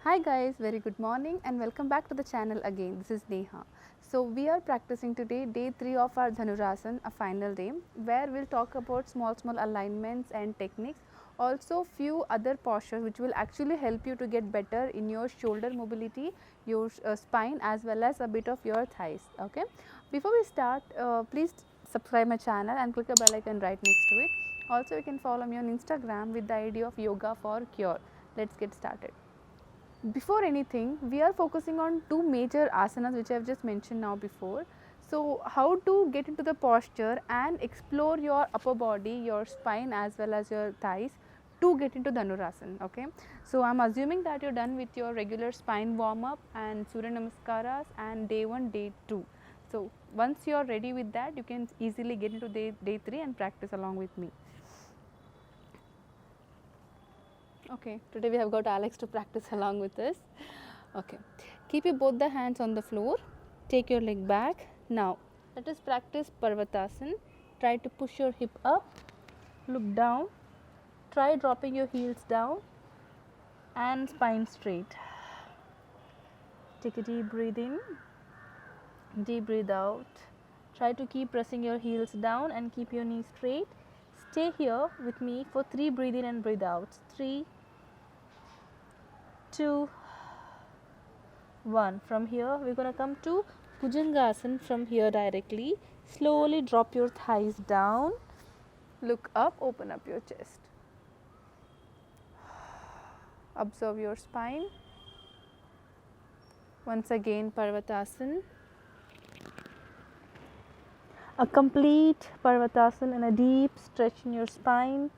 Hi guys, very good morning and welcome back to the channel again. This is Neha. So we are practicing today day 3 of our Dhanurasana, a final day, where we'll talk about small alignments and techniques. Also few other postures which will actually help you to get better in your shoulder mobility, your spine as well as a bit of your thighs. Okay. Before we start, please subscribe my channel and click a bell icon right next to it. Also you can follow me on Instagram with the ID of Yoga for Cure. Let's get started. Before anything, we are focusing on two major asanas which I have just mentioned now before. So, how to get into the posture and explore your upper body, your spine as well as your thighs to get into Dhanurasana. Okay. So, I am assuming that you are done with your regular spine warm up and Surya Namaskaras and day 1, day 2. So, once you are ready with that, you can easily get into day 3 and practice along with me. Okay, today we have got Alex to practice along with us. Okay, keep your both the hands on the floor, take your leg back. Now, let us practice Parvatasana. Try to push your hip up, look down, try dropping your heels down and spine straight. Take a deep breath in, deep breathe out. Try to keep pressing your heels down and keep your knees straight. Stay here with me for 3 breathe in and breathe out. 3, 2, 1. From here we are going to come to Bhujangasana from here directly. Slowly drop your thighs down, look up, open up your chest. Observe your spine. Once again Parvatasana. A complete Parvatasana and a deep stretch in your spine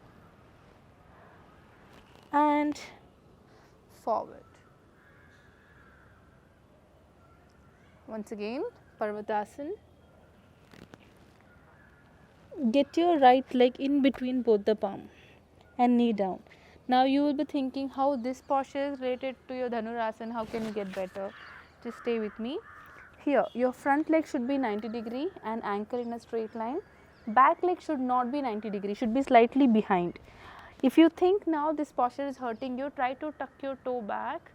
and forward. Once again Parvatasana. Get your right leg in between both the palm and knee down. Now you will be thinking how this posture is related to your Dhanurasana, how can you get better? Just stay with me. Here your front leg should be 90 degree and ankle in a straight line. Back leg should not be 90 degree, should be slightly behind. If you think now this posture is hurting you, try to tuck your toe back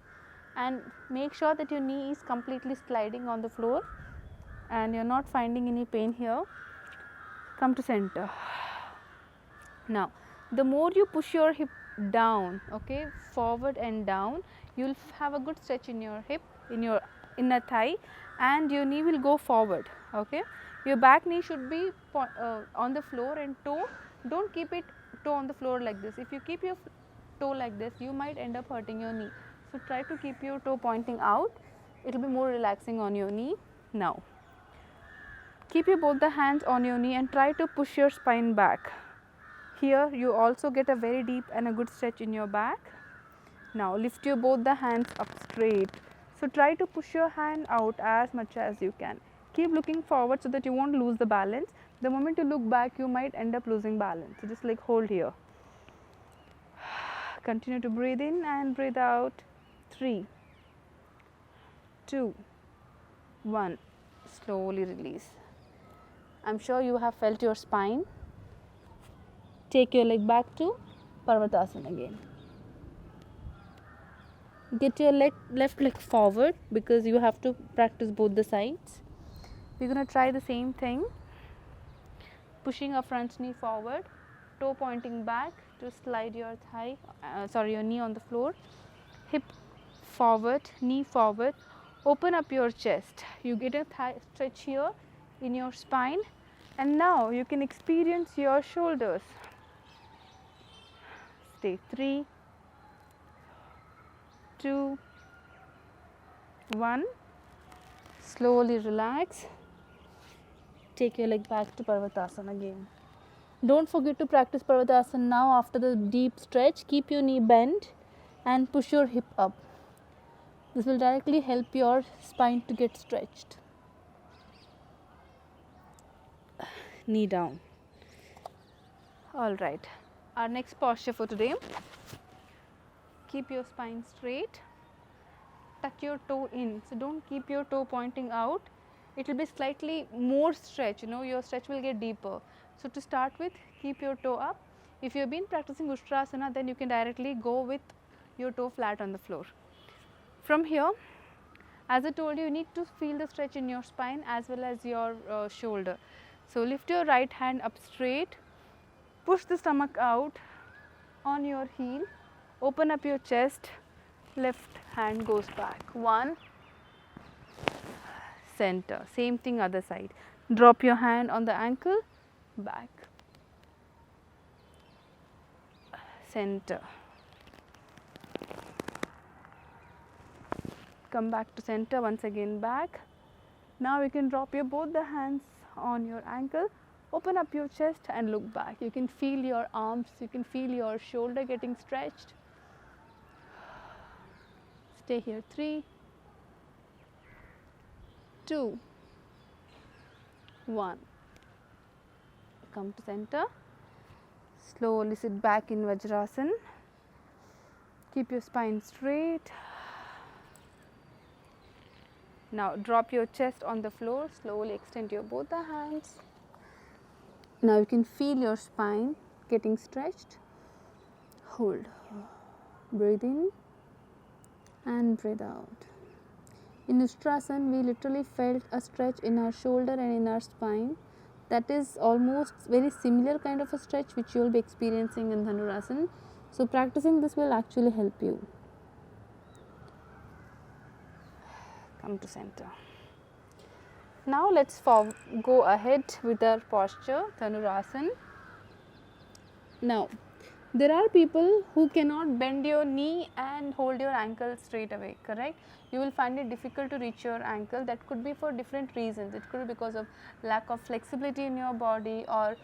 and make sure that your knee is completely sliding on the floor and you are not finding any pain here. Come to center. Now, the more you push your hip down, okay, forward and down, you will have a good stretch in your hip, in your inner thigh, and your knee will go forward. Okay, your back knee should be on the floor and toe. Don't keep it toe on the floor like this. If you keep your toe like this, you might end up hurting your knee. So try to keep your toe pointing out. It will be more relaxing on your knee. Now, keep your both the hands on your knee and try to push your spine back. Here you also get a very deep and a good stretch in your back. Now lift your both the hands up straight. So try to push your hand out as much as you can. Keep looking forward so that you won't lose the balance. The moment you look back, you might end up losing balance. So just like hold here. Continue to breathe in and breathe out. 3, 2, 1. Slowly release. I'm sure you have felt your spine. Take your leg back to Parvatasana again. Get your left leg forward because you have to practice both the sides. We're going to try the same thing. Pushing our front knee forward, toe pointing back to slide your your knee on the floor. Hip forward, knee forward. Open up your chest. You get a thigh stretch here in your spine, and now you can experience your shoulders. Stay. 3, 2, 1. Slowly relax. Take your leg back to Parvatasana again. Don't forget to practice Parvatasana now after the deep stretch. Keep your knee bent and push your hip up. This will directly help your spine to get stretched. Knee down. Alright. Our next posture for today. Keep your spine straight. Tuck your toe in. So don't keep your toe pointing out. It will be slightly more stretch, your stretch will get deeper. So to start with, keep your toe up. If you have been practicing Ustrasana, then you can directly go with your toe flat on the floor. from here, as I told you, you need to feel the stretch in your spine as well as your shoulder. So lift your right hand up straight, push the stomach out on your heel, open up your chest, left hand goes back. 1, center. Same thing other side. Drop your hand on the ankle, back, center. Come back to center, once again back. Now you can drop your both the hands on your ankle, open up your chest and look back. You can feel your arms, you can feel your shoulder getting stretched. Stay here. 3, 2, 1. Come to center. Slowly sit back in Vajrasana. Keep your spine straight. Now drop your chest on the floor, slowly extend your both the hands. Now you can feel your spine getting stretched. Hold. Breathe in and breathe out. In Ustrasana, we literally felt a stretch in our shoulder and in our spine. That is almost very similar kind of a stretch which you will be experiencing in Dhanurasana. So practicing this will actually help you. Come to center. Now let's go ahead with our posture, Dhanurasana. Now, there are people who cannot bend your knee and hold your ankle straight away, correct? You will find it difficult to reach your ankle. That could be for different reasons. It could be because of lack of flexibility in your body, or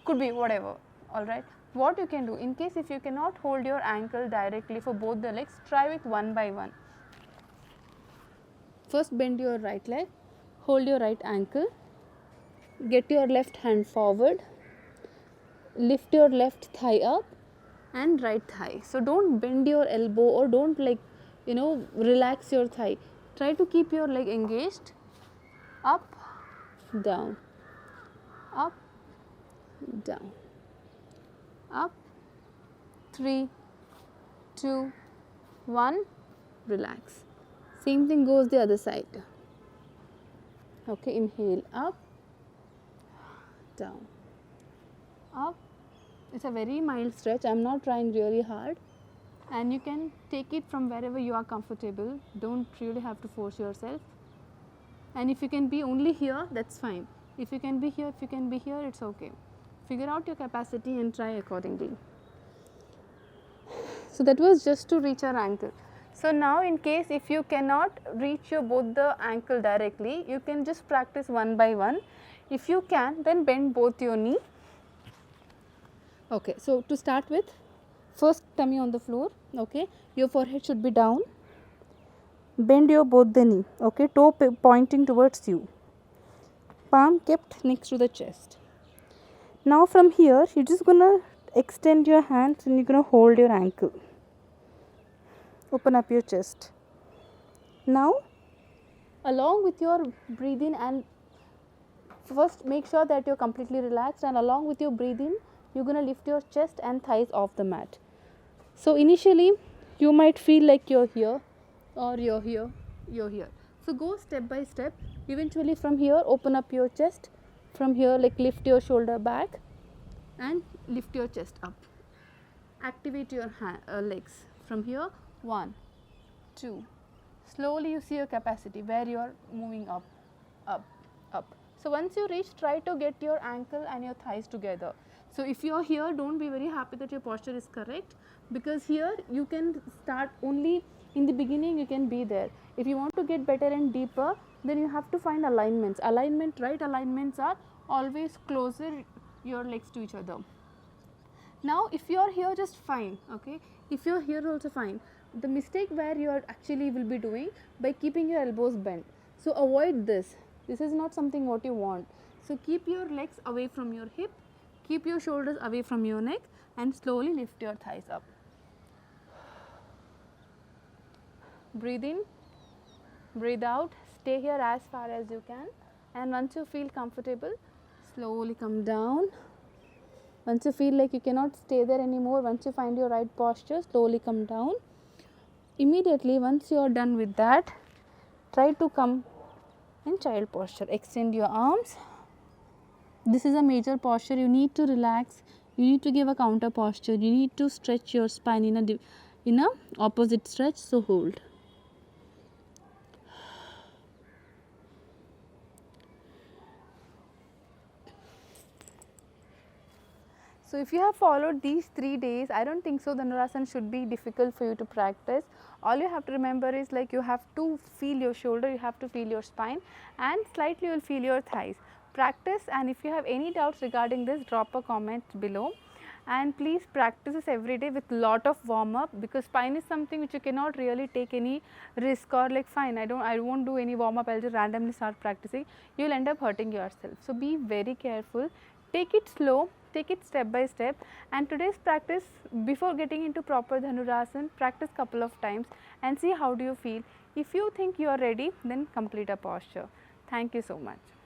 could be whatever, alright. What you can do, in case if you cannot hold your ankle directly for both the legs, try with one by one. First bend your right leg, hold your right ankle, get your left hand forward, lift your left thigh up and right thigh. So don't bend your elbow or don't relax your thigh. Try to keep your leg engaged. Up, down, up, down, up. 3, 2, 1, relax. Same thing goes the other side. Okay, inhale, up, down, up. It's a very mild stretch. I am not trying really hard, and you can take it from wherever you are comfortable. Don't really have to force yourself. And if you can be only here, that's fine. If you can be here, it's okay. Figure out your capacity and try accordingly. So that was just to reach our ankle. So now in case if you cannot reach your both the ankle directly, you can just practice one by one. If you can, then bend both your knee. Okay, so to start with, first tummy on the floor, okay, your forehead should be down. Bend your both the knee, okay, toe pointing towards you. Palm kept next to the chest. Now from here, you're just gonna extend your hands and you're gonna hold your ankle. Open up your chest. Now, along with your breathing, and first make sure that you're completely relaxed, and along with your breathing, you're going to lift your chest and thighs off the mat. So initially, you might feel like you're here or you're here, you're here. So go step by step. Eventually from here, open up your chest. From here, like lift your shoulder back and lift your chest up. Activate your legs. From here, 1, 2. Slowly you see your capacity where you are moving up, up, up. So once you reach, try to get your ankle and your thighs together. So if you are here, don't be very happy that your posture is correct, because here you can start only in the beginning, you can be there. If you want to get better and deeper, then you have to find alignments. Right alignments are always closer your legs to each other. Now if you are here, just fine, okay. If you are here, also fine. The mistake where you are actually will be doing by keeping your elbows bent. So avoid this. This is not something what you want. So keep your legs away from your hip, keep your shoulders away from your neck, and slowly lift your thighs up. Breathe in, breathe out, stay here as far as you can, and once you feel comfortable, slowly come down. Once you feel like you cannot stay there anymore, once you find your right posture, slowly come down. Immediately once you are done with that, try to come in child posture. Extend your arms. This is a major posture. You need to relax. You need to give a counter posture. You need to stretch your spine in a opposite stretch. So hold. So if you have followed these 3 days, I don't think so Dhanurasana should be difficult for you to practice. All you have to remember is like you have to feel your shoulder, you have to feel your spine, and slightly you will feel your thighs. Practice, and if you have any doubts regarding this, drop a comment below. And please practice this every day with lot of warm up, because spine is something which you cannot really take any risk or like fine, I won't do any warm up, I'll just randomly start practicing. You will end up hurting yourself. So be very careful. Take it slow, take it step by step, and today's practice, before getting into proper Dhanurasana, practice couple of times and see how do you feel. If you think you are ready, then complete a posture. Thank you so much.